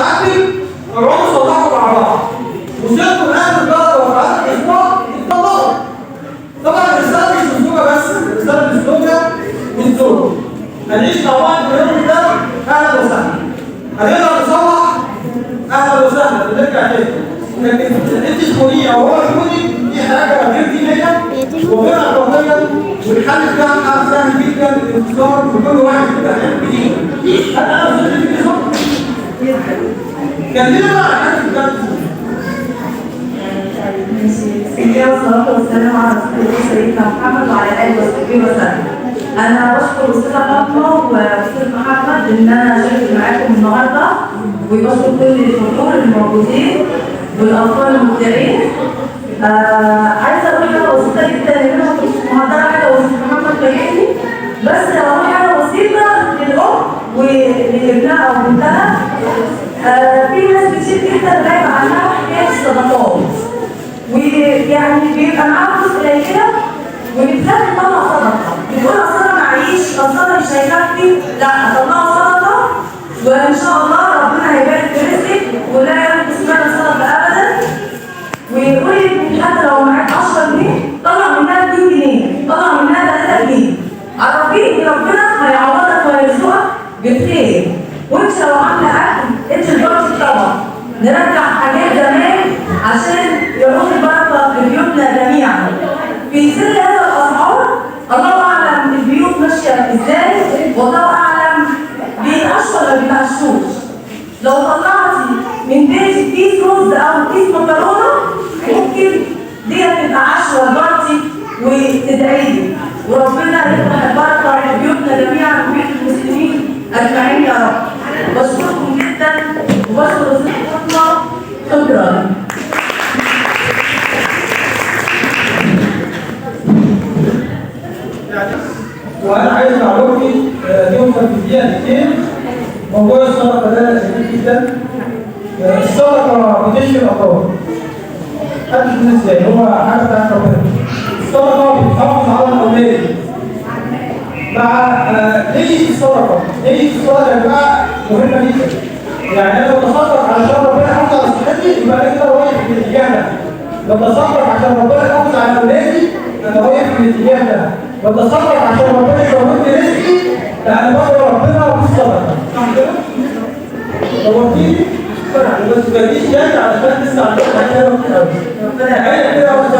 عاجبك اقعدوا صلحوا مع بعض. وصلتوا لاخر 3 وفرات الاسبوع اتطلقوا. طبعا الرساله مش للزوجه بس، الرساله للزوجه والزوج. هنعيش مع بعض في اليوم ده اهلا وسهلا. هنقدر نصلح اهلا وسهلا بنرجع تاني. لكن انت تكوني او هو يكوني دي حاجه غير دينيه وغير اخلاقيه، والحل بتاعها سهل جدا الانتصار وكل واحد يبقى حلو جديد. انا وصلت لك صح؟ كلمنا بقى عن حاجه بجد. بسم الله والصلاة والسلام على رسول الله سيدنا محمد وعلى آله وصحبه وسلم. أنا بشكر أستاذة فاطمة وأستاذ محمد إن أنا شاركت معاكم النهارده، وبشكر كل الحضور الموجودين والأطفال المبدعين. عايزة أقول حاجة بسيطة جدا، إن أنا كنت محضرة حاجة وأستاذ محمد فاجئني، بس هقول حاجة بسيطة للأم ولابنها أو بنتها. في ناس كتير جدا غايبة عنها حكاية الصدقات، ويعني بيبقى معاها فلوس قليله وبتخاف تطلع صدقه، بتقول اصل انا معيش، اصل انا مش هيكفي، لا طلعوا صدقه وان شاء الله ربنا هيبارك في رزقك ولا ينقص منها صدقه ابدا. ويقول حتى لو معاك 10 جنيه طلع منها 2 جنيه، طلع منها 3 جنيه، عرفيه ان ربنا هيعوضك ويرزقك بالخير. وانت لو عامله اكل انت البركه طبعا، نرجع حاجات زمان عشان يروح البركه في بيوتنا جميعا. في ظل هذا الاسعار الله اعلم البيوت ماشيه ازاي، والله اعلم بيتعشوا ولا بيتعشوش. لو طلعتي من بيتك كيس رز او كيس مكرونه ممكن دي تبقى عشوه لبركتي وتدعي لي وربنا يفتح البركه في بيوتنا جميعا وبيوت المسلمين اجمعين يا رب. بشكركم جدا وبشكر صديقتنا. شكرا. وانا عايز معلومتي يوصل في دقيقتين. موضوع الصدقه ده جميل جدا. الصدقه بتشفي الامراض. محدش بيقول ازاي، هو حاجه بتاعت ربنا. الصدقه بتحافظ على الاولاد. مع نية الصدقه، نية الصدقه يا جماعه مهمه جدا. يعني انا بتصدق علشان ربنا يحافظ على صحتي يبقى انا كده واقف في الاتجاه ده. بتصدق عشان ربنا يحافظ على اولادي انا واقف في الاتجاه ده. بتصدق عشان ربنا يزود لي رزقي انا بدعو ربنا بالصدقه. صح كده؟ دورتيني بس ما تجيش يعني علشان لسه عندك حاجه حلوه كده. ربنا يعينك كده وانت